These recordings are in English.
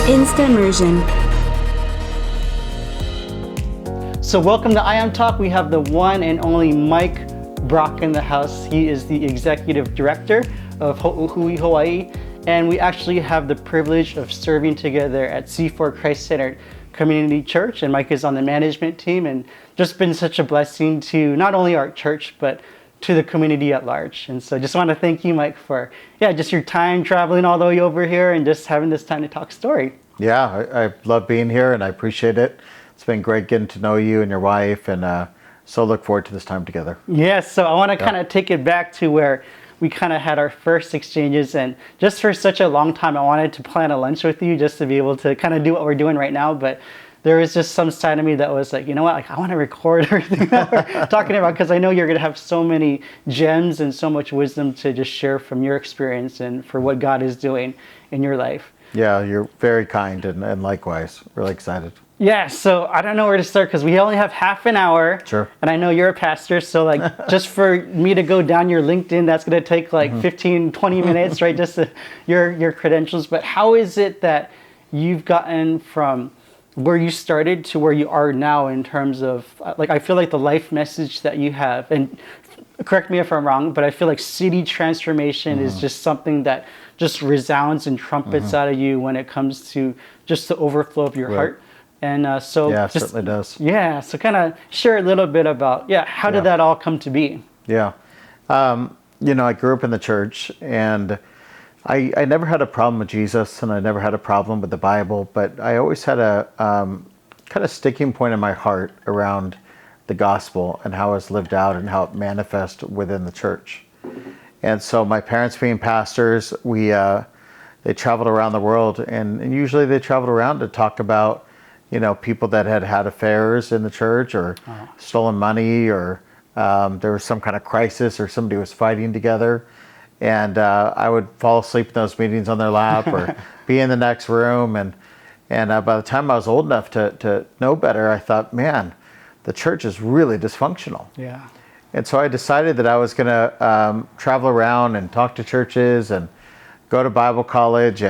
instaMERSION. So welcome to I Am Talk. We have the one and only Mike Brock in the house. He is the executive director of Hui, Hawaii, and we actually have the privilege of serving together at C4 Christ-Centered Community Church, and Mike is on the management team, and just been such a blessing to not only our church, but to the community at large. And so just want to thank you, Mike, for just your time traveling all the way over here and just having this time to talk story. Yeah, I love being here and I appreciate it. It's been great getting to know you and your wife, and so look forward to this time together. Yes, so I want to kind of take it back to where we kind of had our first exchanges, and just for such a long time I wanted to plan a lunch with you just to be able to kind of do what we're doing right now, but there was just some side of me that was like, you know what, like I want to record everything that we're talking about, because I know you're going to have so many gems and so much wisdom to just share from your experience and for what God is doing in your life. Yeah, you're very kind, and likewise, really excited. Yeah, so I don't know where to start because we only have half an hour. Sure. And I know you're a pastor, so like just for me to go down your LinkedIn, that's going to take like 15, 20 minutes, right? Just your credentials. But how is it that you've gotten from where you started to where you are now in terms of, like, I feel like the life message that you have, and correct me if I'm wrong, but I feel like city transformation is just something that just resounds and trumpets out of you when it comes to just the overflow of your heart. And so yeah, it certainly does. Yeah, so kind of share a little bit about, how did that all come to be? Yeah. I grew up in the church, and I never had a problem with Jesus, and I never had a problem with the Bible, but I always had a kind of sticking point in my heart around the gospel and how it's lived out and how it manifests within the church. And so my parents being pastors, they traveled around the world, and usually they traveled around to talk about people that had affairs in the church, or stolen money, or there was some kind of crisis, or somebody was fighting together. And I would fall asleep in those meetings on their lap or be in the next room. And by the time I was old enough to know better, I thought, man, the church is really dysfunctional. Yeah. And so I decided that I was going to travel around and talk to churches and go to Bible college.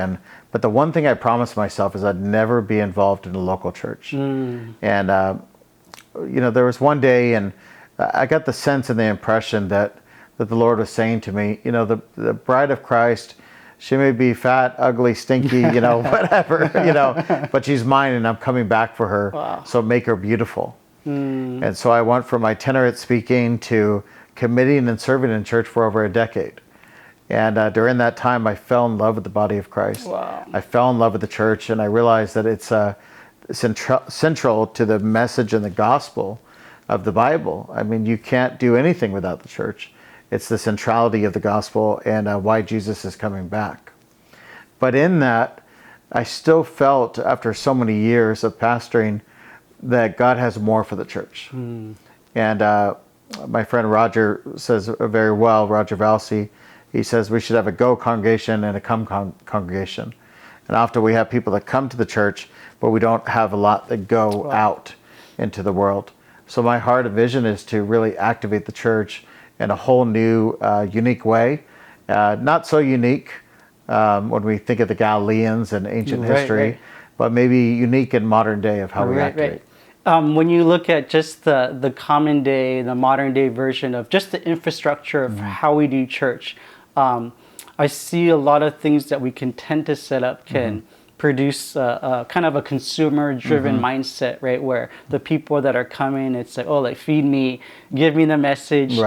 But the one thing I promised myself is I'd never be involved in a local church. And, there was one day, and I got the sense and the impression that the Lord was saying to me, the bride of Christ, she may be fat, ugly, stinky, whatever, but she's mine, and I'm coming back for her. Wow. So make her beautiful. And so I went from itinerant speaking to committing and serving in church for over a decade. And during that time, I fell in love with the body of Christ. Wow. I fell in love with the church, and I realized that it's central to the message and the gospel of the Bible. I mean, you can't do anything without the church. It's the centrality of the gospel and why Jesus is coming back. But in that, I still felt, after so many years of pastoring, that God has more for the church. And my friend Roger says very well, Roger Valsey, he says we should have a go congregation and a come congregation. And often we have people that come to the church, but we don't have a lot that go out into the world. So my heart and vision is to really activate the church in a whole new, unique way. Not so unique when we think of the Galileans and ancient history, but maybe unique in modern day of how we activate. When you look at just the common day, the modern day version of just the infrastructure of how we do church, I see a lot of things that we can tend to set up can produce a kind of a consumer-driven mindset, right? Where the people that are coming, it's like, feed me, give me the message.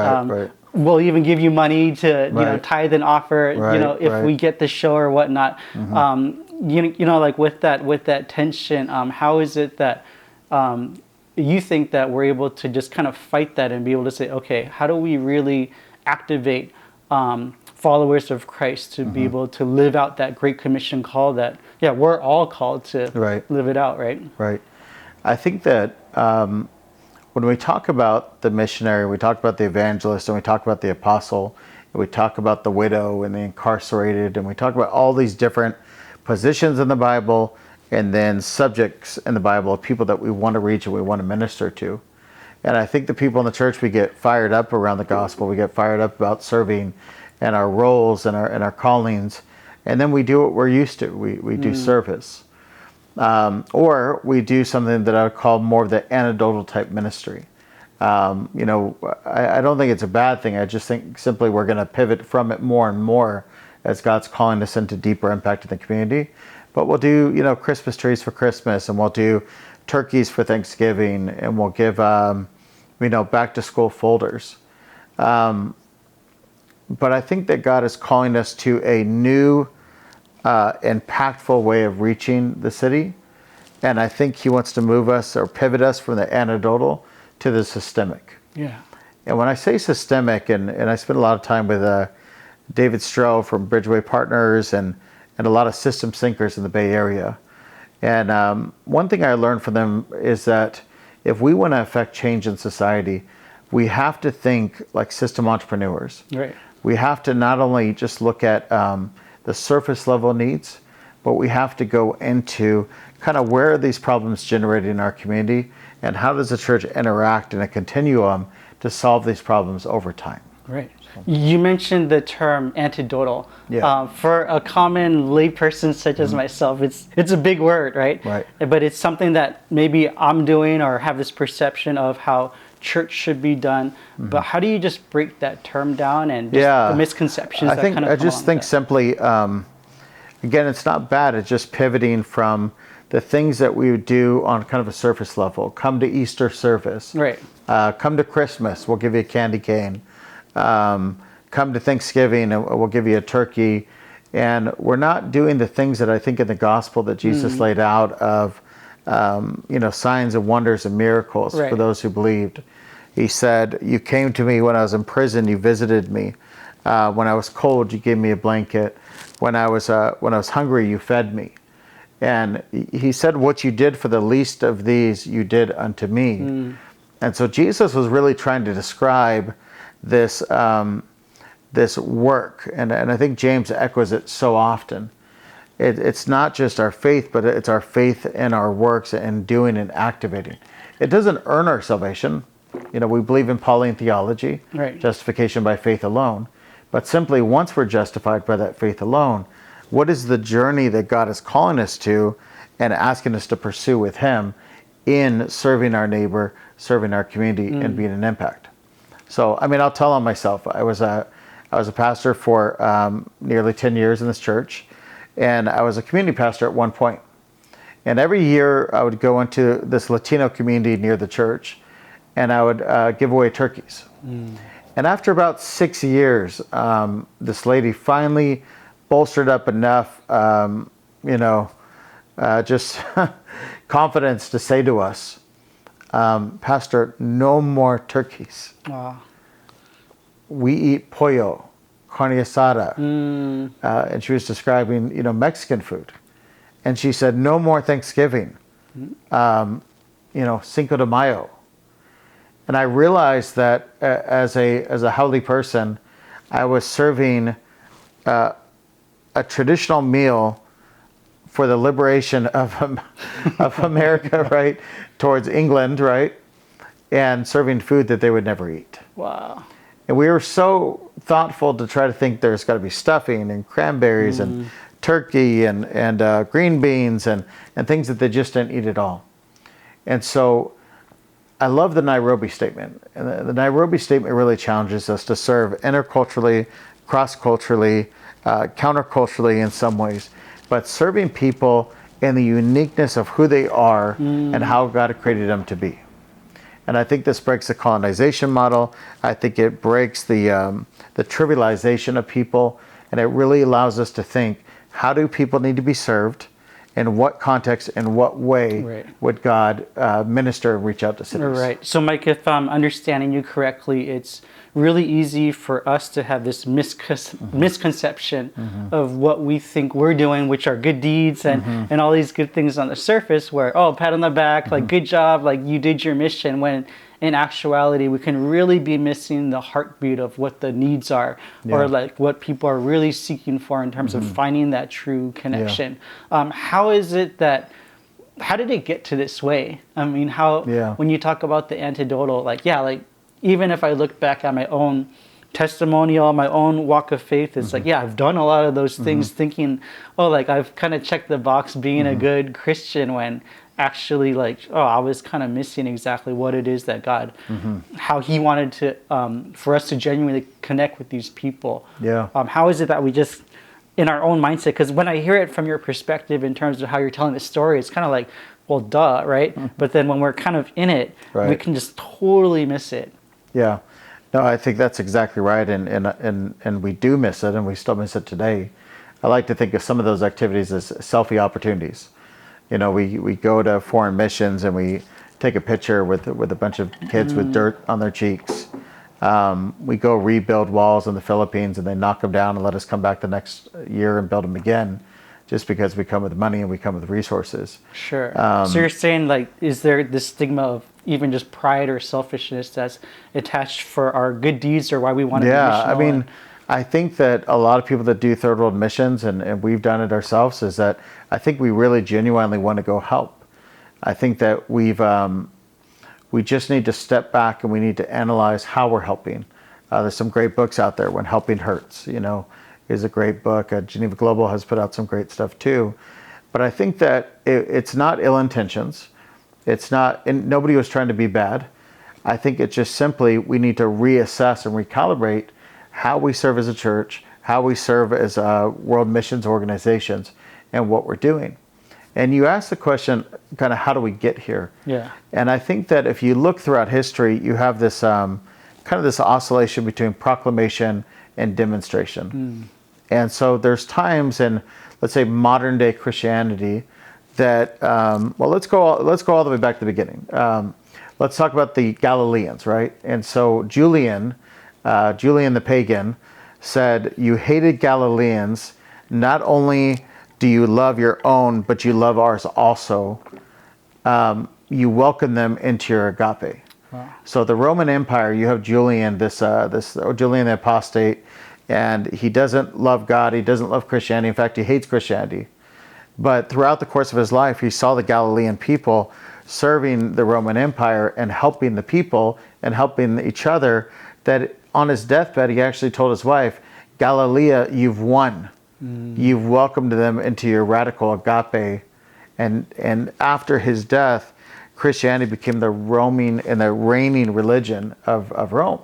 We'll even give you money to tithe and offer. If we get the show or whatnot. Like with that tension, how is it that you think that we're able to just kind of fight that and be able to say, okay, how do we really activate followers of Christ to be able to live out that Great Commission call that, we're all called to live it out, right? Right. I think that when we talk about the missionary, we talk about the evangelist, and we talk about the apostle, and we talk about the widow and the incarcerated, and we talk about all these different positions in the Bible, and then subjects in the Bible of people that we want to reach and we want to minister to. And I think the people in the church, we get fired up around the gospel. We get fired up about serving and our roles and our callings. And then we do what we're used to. We do service. Or we do something that I would call more of the antidotal type ministry. I don't think it's a bad thing. I just think simply we're going to pivot from it more and more as God's calling us into deeper impact in the community. But we'll do, Christmas trees for Christmas, and we'll do turkeys for Thanksgiving, and we'll give, back to school folders. But I think that God is calling us to a new, impactful way of reaching the city. And I think he wants to move us or pivot us from the anecdotal to the systemic. Yeah. And when I say systemic, and I spent a lot of time with David Stroh from Bridgeway Partners and a lot of systems thinkers in the Bay Area. And one thing I learned from them is that if we want to affect change in society, we have to think like system entrepreneurs. Right. We have to not only just look at the surface level needs, but we have to go into kind of where are these problems generated in our community, and how does the church interact in a continuum to solve these problems over time. Right. You mentioned the term antidotal. Yeah. For a common layperson such as myself, it's a big word, right? Right. But it's something that maybe I'm doing or have this perception of how church should be done. But how do you just break that term down and just the misconceptions I that think kind of I come just along think with simply, again, it's not bad. It's just pivoting from the things that we would do on kind of a surface level. Come to Easter service. Right. Come to Christmas, we'll give you a candy cane. Come to Thanksgiving, and we'll give you a turkey. And we're not doing the things that I think in the gospel that Jesus laid out of, signs and wonders and miracles for those who believed. He said, you came to me when I was in prison, you visited me. When I was cold, you gave me a blanket. When I was hungry, you fed me. And he said, what you did for the least of these, you did unto me. And so Jesus was really trying to describe this this work. And I think James echoes it so often. It's not just our faith, but it's our faith in our works and doing and activating. It doesn't earn our salvation. We believe in Pauline theology, justification by faith alone. But simply once we're justified by that faith alone, what is the journey that God is calling us to and asking us to pursue with him in serving our neighbor, serving our community, and being an impact? So, I'll tell on myself. I was a pastor for nearly 10 years in this church, and I was a community pastor at one point. And every year I would go into this Latino community near the church, and I would give away turkeys. And after about 6 years, this lady finally bolstered up enough, just confidence to say to us, Pastor, no more turkeys. Wow. We eat pollo, carne asada. And she was describing, Mexican food. And she said, no more Thanksgiving, Cinco de Mayo. And I realized that as a holy person, I was serving a traditional meal for the liberation of America, right, towards England, right, and serving food that they would never eat. Wow. And we were so thoughtful to try to think there's got to be stuffing and cranberries and turkey and green beans and things that they just didn't eat at all. And so I love the Nairobi statement. And the Nairobi statement really challenges us to serve interculturally, cross-culturally, counterculturally in some ways, but serving people in the uniqueness of who they are and how God created them to be. And I think this breaks the colonization model. I think it breaks the trivialization of people, and it really allows us to think, how do people need to be served? In what context, in what way would God minister and reach out to sinners? Right. So, Mike, if I'm understanding you correctly, it's really easy for us to have this misconception of what we think we're doing, which are good deeds and all these good things on the surface where, oh, pat on the back, like, good job, like, you did your mission, when in actuality, we can really be missing the heartbeat of what the needs are, or like what people are really seeking for in terms of finding that true connection. How is it that, how did it get to this way? When you talk about the antidotal, even if I look back at my own testimonial, my own walk of faith. It's like, yeah, I've done a lot of those things thinking, oh, like I've kind of checked the box being a good Christian, when actually, like, oh, I was kind of missing exactly what it is that God, how he wanted to, for us to genuinely connect with these people. Yeah. How is it that we just, in our own mindset, because when I hear it from your perspective in terms of how you're telling the story, it's kind of like, well, duh, right? But then when we're kind of in it, we can just totally miss it. Yeah. No, I think that's exactly right, and we do miss it, and we still miss it today. I like to think of some of those activities as selfie opportunities. You know, we go to foreign missions and we take a picture with a bunch of kids with dirt on their cheeks. We go rebuild walls in the Philippines, and they knock them down and let us come back the next year and build them again, just because we come with money and we come with resources. Sure. So you're saying, like, is there this stigma of even just pride or selfishness that's attached for our good deeds, or why we want to be missional? Yeah, I mean, I think that a lot of people that do third world missions, and we've done it ourselves, is that I think we really genuinely want to go help. I think that we just need to step back and we need to analyze how we're helping. There's some great books out there. When Helping Hurts, you know, is a great book. Geneva Global has put out some great stuff too. But I think that it's not ill intentions. It's not, and nobody was trying to be bad. I think it's just simply we need to reassess and recalibrate how we serve as a church, how we serve as world missions organizations, and what we're doing. And you asked the question, kind of, how do we get here? Yeah. And I think that if you look throughout history, you have this kind of this oscillation between proclamation and demonstration. And so there's times in, let's say, modern day Christianity that, well, let's go all the way back to the beginning. Let's talk about the Galileans, right? And so Julian the pagan said, you hated Galileans, not only do you love your own, but you love ours also. You welcome them into your agape. Wow. So the Roman Empire, you have Julian, this Julian the apostate, and he doesn't love God. He doesn't love Christianity. In fact, he hates Christianity. But throughout the course of his life, he saw the Galilean people serving the Roman Empire and helping the people and helping each other, that on his deathbed, he actually told his wife, Galilee, you've won. You've welcomed them into your radical agape. And after his death, Christianity became the roaming and the reigning religion of Rome.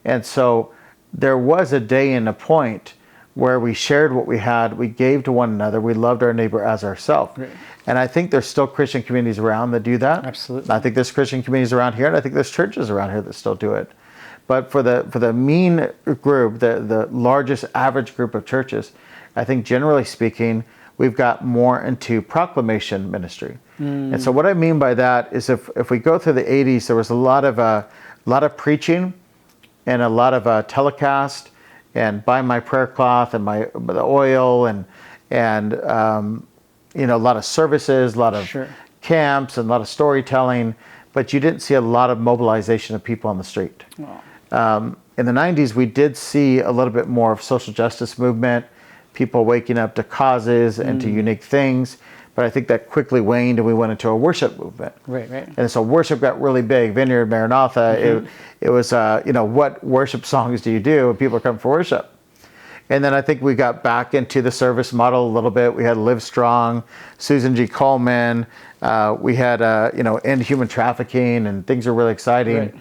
And so there was a day and a point where we shared what we had, we gave to one another, we loved our neighbor as ourselves. Right. And I think there's still Christian communities around that do that. Absolutely. I think there's Christian communities around here, and I think there's churches around here that still do it. But for the mean group, the largest average group of churches, I think generally speaking, we've got more into proclamation ministry. And so what I mean by that is if we go through the 80s, there was a lot of preaching and a lot of telecast, and buy my prayer cloth and the oil and you know, a lot of services, a lot of camps, and a lot of storytelling, but you didn't see a lot of mobilization of people on the street. Wow. In the 90s, we did see a little bit more of social justice movement, people waking up to causes and to unique things. But I think that quickly waned, and we went into a worship movement. Right. And so worship got really big. Vineyard, Maranatha. It was, you know, what worship songs do you do? And people come for worship. And then I think we got back into the service model a little bit. We had Live Strong, Susan G. Coleman. We had, you know, End Human Trafficking, and things are really exciting. Right.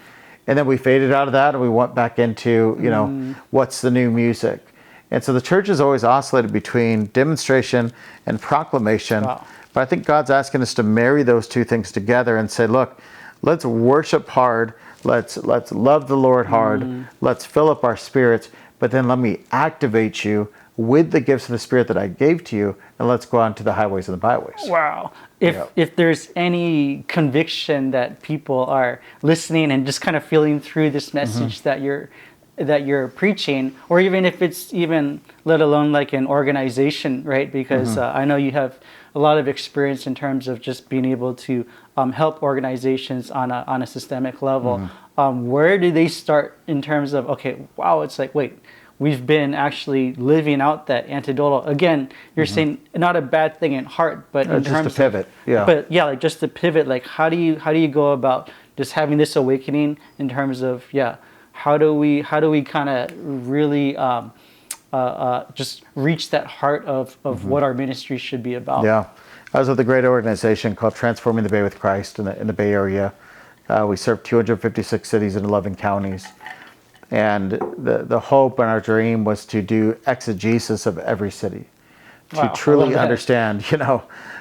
And then we faded out of that, and we went back into, you know, what's the new music. And so the church has always oscillated between demonstration and proclamation. Wow. But I think God's asking us to marry those two things together and say, look, let's worship hard. Let's love the Lord hard. Let's fill up our spirits. But then let me activate you with the gifts of the Spirit that I gave to you, and let's go on to the highways and the byways. Wow. If there's any conviction that people are listening and just kind of feeling through this message that you're preaching, or even if it's even, let alone like an organization, right? Because I know you have a lot of experience in terms of just being able to help organizations on a systemic level. Where do they start in terms of, okay, wow, it's like, wait, we've been actually living out that antidotal. Again, you're saying not a bad thing in heart, but in just terms to pivot. But yeah, like just to pivot, like how do you go about just having this awakening in terms of, how do we kind of really just reach that heart of what our ministry should be about? Yeah. I was with a great organization called Transforming the Bay with Christ in the Bay Area. We serve 256 cities in 11 counties. And the hope and our dream was to do exegesis of every city, to truly understand,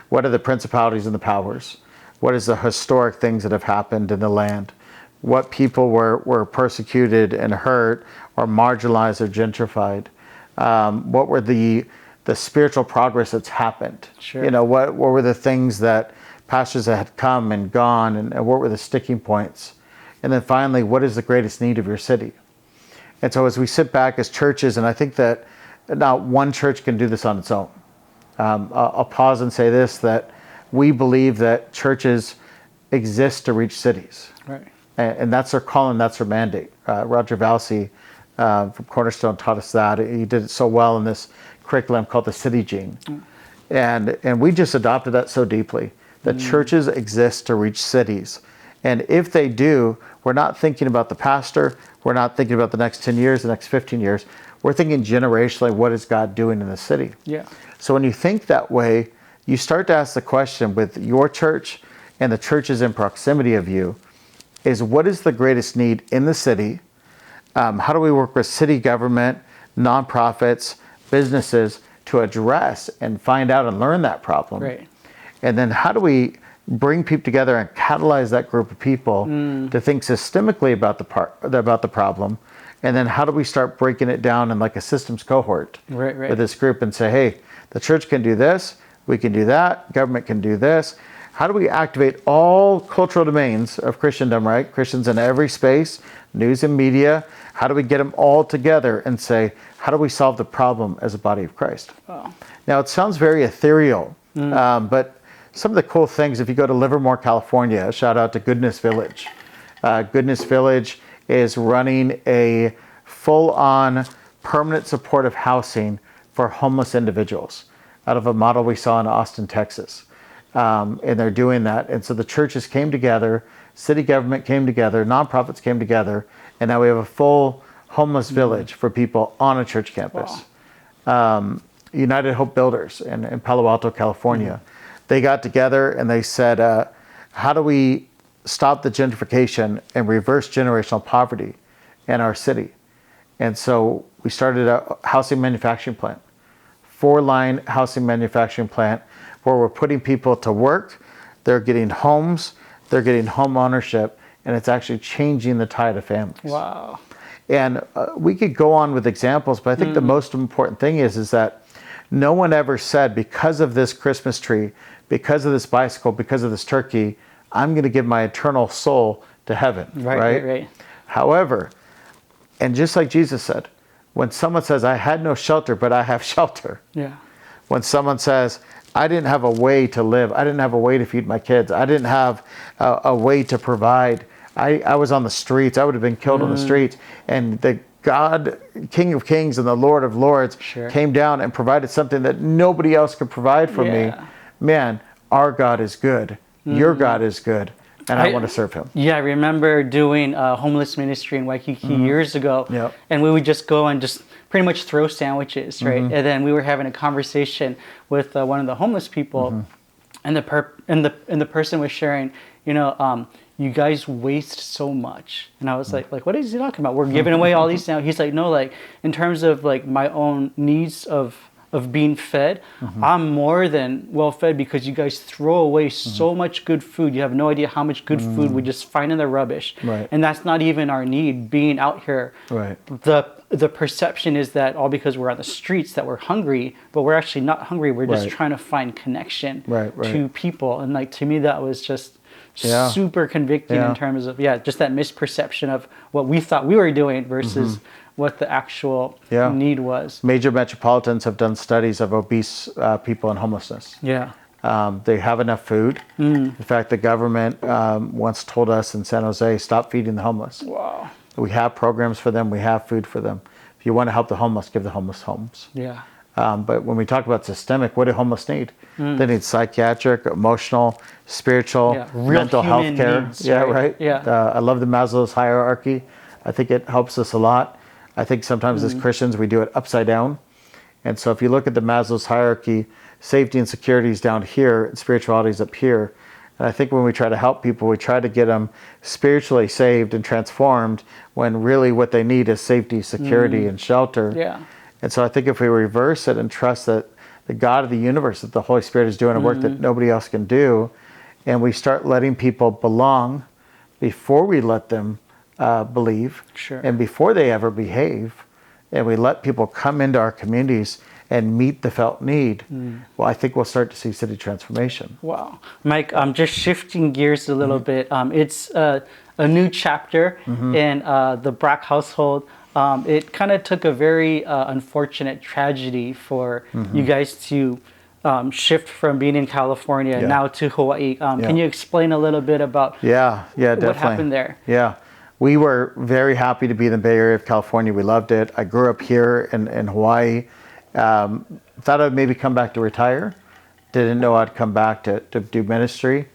what are the principalities and the powers? What is the historic things that have happened in the land? What people were persecuted and hurt or marginalized or gentrified? What were the spiritual progress that's happened? Sure. What were the things that pastors that had come and gone, and what were the sticking points? And then finally, what is the greatest need of your city? And so as we sit back as churches, and I think that not one church can do this on its own. I'll pause and say this, that we believe that churches exist to reach cities. Right. And that's their calling, that's their mandate. Roger Valsey from Cornerstone taught us that. He did it so well in this curriculum called the City Gene. And we just adopted that so deeply, that churches exist to reach cities. And if they do, we're not thinking about the pastor, we're not thinking about the next 10 years, the next 15 years. We're thinking generationally, what is God doing in the city? Yeah. So when you think that way, you start to ask the question with your church and the churches in proximity of you, is what is the greatest need in the city? How do we work with city government, nonprofits, businesses to address and find out and learn that problem? Right. And then how do we bring people together and catalyze that group of people to think systemically about the problem? And then how do we start breaking it down in like a systems cohort with this group and say, hey, the church can do this, we can do that, government can do this. How do we activate all cultural domains of Christendom, right? Christians in every space, news and media. How do we get them all together and say, how do we solve the problem as a body of Christ? Oh. Now, it sounds very ethereal, but some of the cool things, if you go to Livermore, California, a shout out to Goodness Village. Goodness Village is running a full-on permanent supportive housing for homeless individuals out of a model we saw in Austin, Texas. And they're doing that. And so the churches came together, city government came together, nonprofits came together, and now we have a full homeless village for people on a church campus. Wow. United Hope Builders in Palo Alto, California. They got together and they said, how do we stop the gentrification and reverse generational poverty in our city? And so we started a housing manufacturing plant, 4-line housing manufacturing plant, where we're putting people to work, they're getting homes, they're getting home ownership, and it's actually changing the tide of families. Wow. And we could go on with examples, but I think the most important thing is that no one ever said, because of this Christmas tree, because of this bicycle, because of this turkey, I'm going to give my eternal soul to heaven, right? However, and just like Jesus said, when someone says, I had no shelter, but I have shelter. Yeah. When someone says, I didn't have a way to live, I didn't have a way to feed my kids, I didn't have a way to provide, I was on the streets, I would have been killed on the streets, and the God, King of Kings and the Lord of Lords came down and provided something that nobody else could provide for me. Man, our God is good. Your God is good. And I want to serve him. Yeah, I remember doing homeless ministry in Waikiki years ago. And we would just go and just pretty much throw sandwiches, right? And then we were having a conversation with one of the homeless people, and the person was sharing, you guys waste so much. And I was like, what is he talking about? We're giving away all these now. He's like, no, like in terms of like my own needs of being fed, I'm more than well fed because you guys throw away so much good food. You have no idea how much good food we just find in the rubbish. And that's not even our need being out here. The perception is that all because we're on the streets that we're hungry, but we're actually not hungry. We're just trying to find connection to people. And like, to me, that was just super convicting in terms of, just that misperception of what we thought we were doing versus what the actual need was. Major metropolitans have done studies of obese people and homelessness. They have enough food. In fact, the government once told us in San Jose, stop feeding the homeless. Wow. We have programs for them. We have food for them. If you want to help the homeless, give the homeless homes. But when we talk about systemic, what do homeless need? They need psychiatric, emotional, spiritual, mental health care. I love the Maslow's hierarchy I think it helps us a lot. I think sometimes as Christians we do it upside down. And so if you look at the Maslow's hierarchy, safety and security is down here and spirituality is up here. And I think when we try to help people, we try to get them spiritually saved and transformed when really what they need is safety, security, and shelter. Yeah. And so I think if we reverse it and trust that the God of the universe, that the Holy Spirit is doing a work that nobody else can do, and we start letting people belong before we let them believe, Sure. and before they ever behave, and we let people come into our communities and meet the felt need, well, I think we'll start to see city transformation. Wow. Mike, just shifting gears a little bit. It's a new chapter in the Brack household. It kind of took a very unfortunate tragedy for you guys to shift from being in California now to Hawaii. Can you explain a little bit about definitely. what happened there? Yeah. We were very happy to be in the Bay Area of California. We loved it. I grew up here in Hawaii. Thought I'd maybe come back to retire. Didn't know I'd come back to do ministry.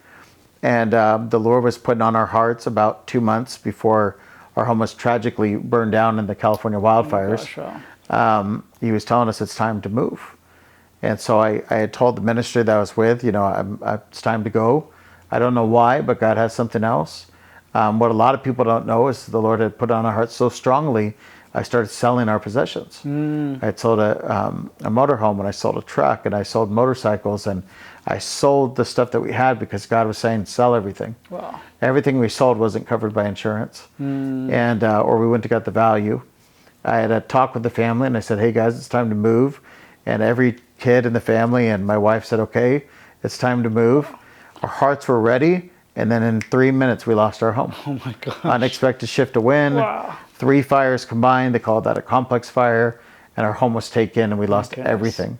And the Lord was putting on our hearts about 2 months before our home was tragically burned down in the California wildfires. He was telling us it's time to move. And so I had told the ministry that I was with, it's time to go. I don't know why, but God has something else. What a lot of people don't know is the Lord had put on our hearts so strongly, I started selling our possessions. I had sold a motorhome, and I sold a truck, and I sold motorcycles, and I sold the stuff that we had because God was saying, sell everything. Wow. Everything we sold wasn't covered by insurance, and or we wouldn't have got the value. I had a talk with the family, and I said, hey guys, it's time to move. And every kid in the family and my wife said, okay, it's time to move. Our hearts were ready. And then in 3 minutes, we lost our home. Oh my gosh. Unexpected shift of wind. Wow. 3 fires combined. They called that a complex fire. And our home was taken and we lost everything.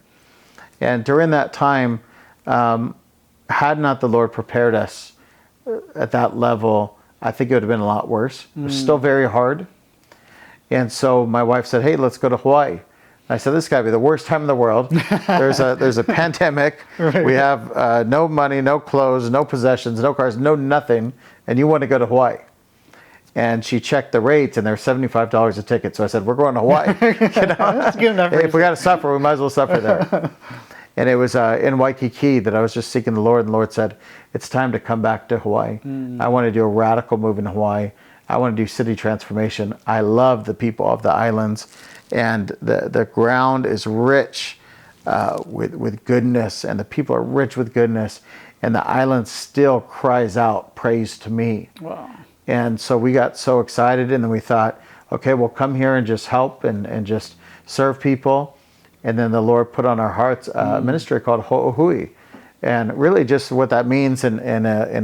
And during that time, had not the Lord prepared us at that level, I think it would have been a lot worse. It was still very hard. And so my wife said, hey, let's go to Hawaii. I said, this got to be the worst time in the world. There's a pandemic. Right. We have no money, no clothes, no possessions, no cars, no nothing. And you want to go to Hawaii. And she checked the rates, and they're $75 a ticket. So I said, we're going to Hawaii. That's good enough. If we got to suffer, we might as well suffer there. And it was in Waikiki that I was just seeking the Lord. And the Lord said, it's time to come back to Hawaii. I want to do a radical move in Hawaii. I want to do city transformation. I love the people of the islands. And the ground is rich with goodness, and the people are rich with goodness, and the island still cries out praise to me. Wow. And so we got so excited, and then we thought, okay, we'll come here and just help and just serve people. And then the Lord put on our hearts a ministry called Ho'ohui. And really just what that means in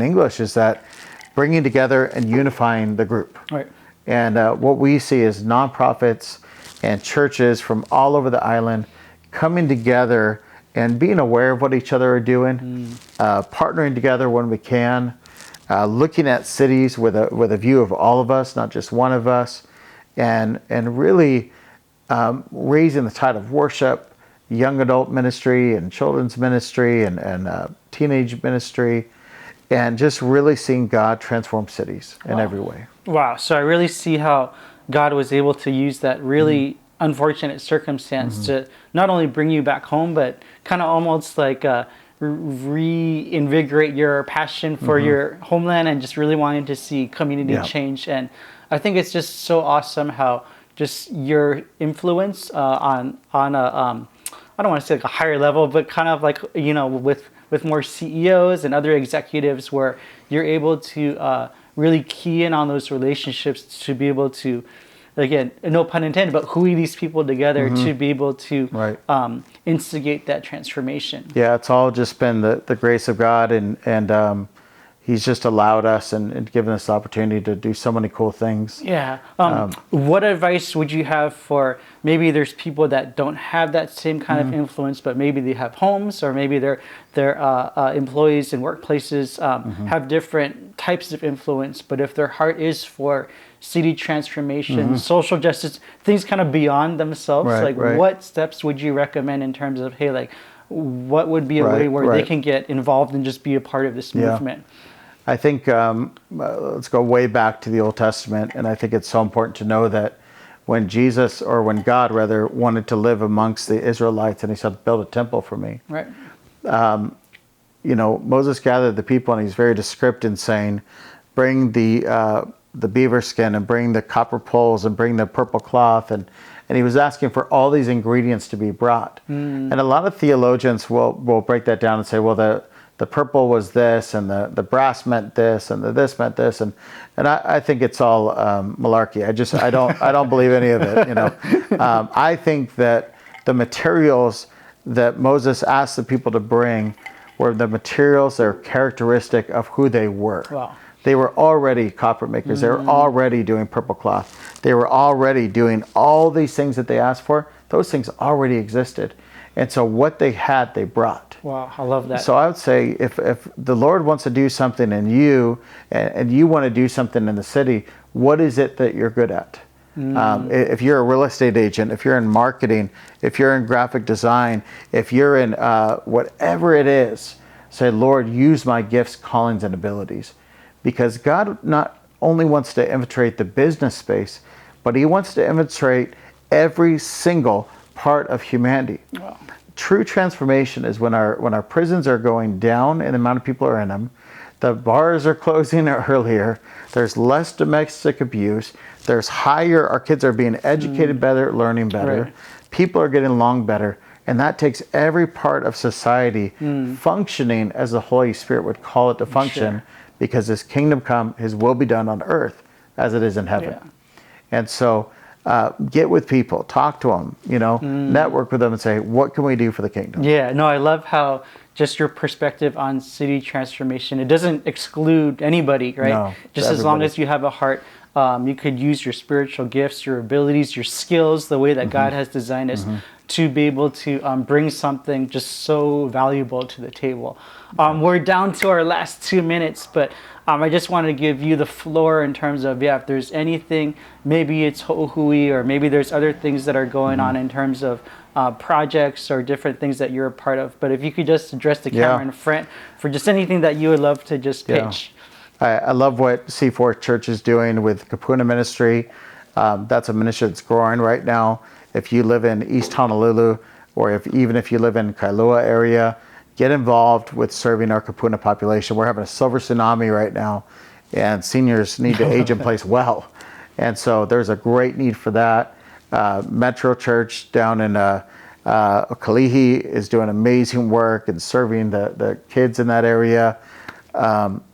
English is that bringing together and unifying the group. Right. And what we see is nonprofits and churches from all over the island coming together and being aware of what each other are doing, partnering together when we can, looking at cities with a view of all of us, not just one of us, and really raising the tide of worship, young adult ministry and children's ministry and teenage ministry, and just really seeing God transform cities in every way. Wow. So I really see how God was able to use that really unfortunate circumstance to not only bring you back home, but kind of almost like reinvigorate your passion for your homeland and just really wanting to see community change. And I think it's just so awesome how just your influence on a I don't want to say like a higher level, but kind of like, with more CEOs and other executives, where you're able to really key in on those relationships to be able to, again, no pun intended, but hui these people together to be able to instigate that transformation. Yeah, it's all just been the grace of God, and He's just allowed us and given us the opportunity to do so many cool things. Yeah. What advice would you have for maybe there's people that don't have that same kind of influence, but maybe they have homes, or maybe their employees and workplaces have different types of influence, but if their heart is for city transformation, social justice, things kind of beyond themselves, what steps would you recommend in terms of, hey, like, what would be a way where they can get involved and just be a part of this movement? I think let's go way back to the Old Testament, and I think it's so important to know that when Jesus, or when God rather, wanted to live amongst the Israelites, and he said, "Build a temple for me." Right. Moses gathered the people, and he's very descriptive in saying, "Bring the beaver skin, and bring the copper poles, and bring the purple cloth," and he was asking for all these ingredients to be brought. And a lot of theologians will break that down and say, well, the purple was this, and the brass meant this, and the this meant this, and I think it's all malarkey. I don't believe any of it. I think that the materials that Moses asked the people to bring were the materials that are characteristic of who they were. Wow. They were already copper makers. They were already doing purple cloth. They were already doing all these things that they asked for. Those things already existed. And so what they had, they brought. Wow, I love that. So I would say if the Lord wants to do something in you, and you want to do something in the city, what is it that you're good at? If you're a real estate agent, if you're in marketing, if you're in graphic design, if you're in whatever it is, say, Lord, use my gifts, callings, and abilities. Because God not only wants to infiltrate the business space, but he wants to infiltrate every single part of humanity. Wow. True transformation is when our prisons are going down and the amount of people are in them, the bars are closing earlier, there's less domestic abuse, there's higher, our kids are being educated better, learning better, Right. people are getting along better, and that takes every part of society functioning as the Holy Spirit would call it to function. Sure. Because his kingdom come, his will be done on earth as it is in heaven. Yeah. And so get with people, talk to them, network with them and say, what can we do for the kingdom? Yeah, no, I love how just your perspective on city transformation, it doesn't exclude anybody, right? No, just as long everybody. as you have a heart, you could use your spiritual gifts, your abilities, your skills, the way that God has designed us to be able to bring something just so valuable to the table. We're down to our last 2 minutes, but I just wanted to give you the floor in terms of, if there's anything, maybe it's Ho'ohui, or maybe there's other things that are going on in terms of projects or different things that you're a part of. But if you could just address the camera in front for just anything that you would love to just pitch. I love what C4 Church is doing with Kapuna Ministry. That's a ministry that's growing right now. If you live in East Honolulu, or even if you live in Kailua area, get involved with serving our Kapuna population. We're having a silver tsunami right now, and seniors need to age in place well. And so there's a great need for that. Metro Church down in Kalihi is doing amazing work and serving the kids in that area.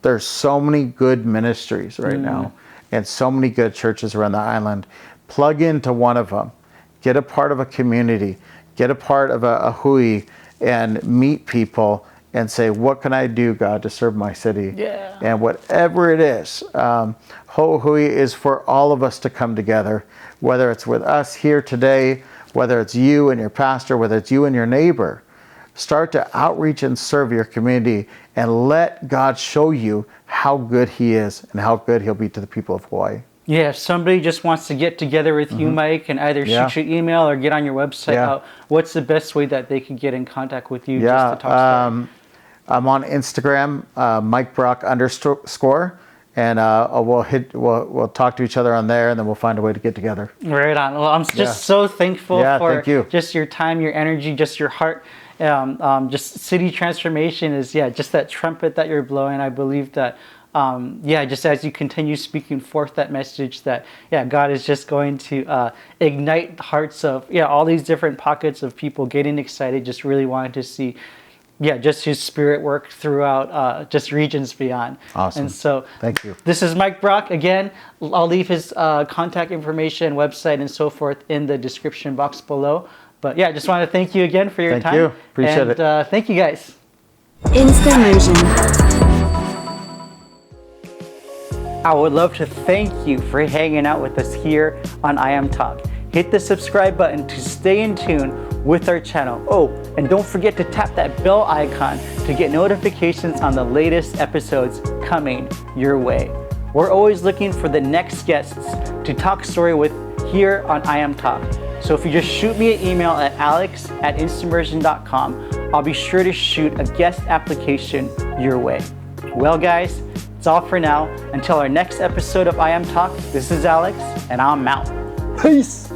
There's so many good ministries right now, and so many good churches around the island. Plug into one of them. Get a part of a community. Get a part of a hui, and meet people and say, what can I do, God, to serve my city? Yeah. And whatever it is, Ho'ohui is for all of us to come together, whether it's with us here today, whether it's you and your pastor, whether it's you and your neighbor. Start to outreach and serve your community, and let God show you how good he is and how good he'll be to the people of Hawaii. Yeah, if somebody just wants to get together with you, Mike, and either shoot you an email or get on your website, what's the best way that they could get in contact with you just to talk story? I'm on Instagram, Mike Brock _, and we'll talk to each other on there, and then we'll find a way to get together. Right on. Well, I'm just so thankful for thank you. Just your time, your energy, just your heart. Just city transformation is just that trumpet that you're blowing. I believe that just as you continue speaking forth that message, that God is just going to ignite the hearts of all these different pockets of people getting excited, just really wanting to see just his spirit work throughout just regions beyond. Awesome. And so thank you. This is Mike Brock again. I'll leave his contact information, website, and so forth in the description box below. But I just want to thank you again for your time. Thank you. Appreciate it. Thank you guys. instaMERSION. I would love to thank you for hanging out with us here on I Am Talk. Hit the subscribe button to stay in tune with our channel. Oh, and don't forget to tap that bell icon to get notifications on the latest episodes coming your way. We're always looking for the next guests to talk story with here on I Am Talk. So if you just shoot me an email at alex@instaMERSION.com, I'll be sure to shoot a guest application your way. Well guys, It's all for now. Until our next episode of I Am Talk, this is Alex, and I'm out. Peace.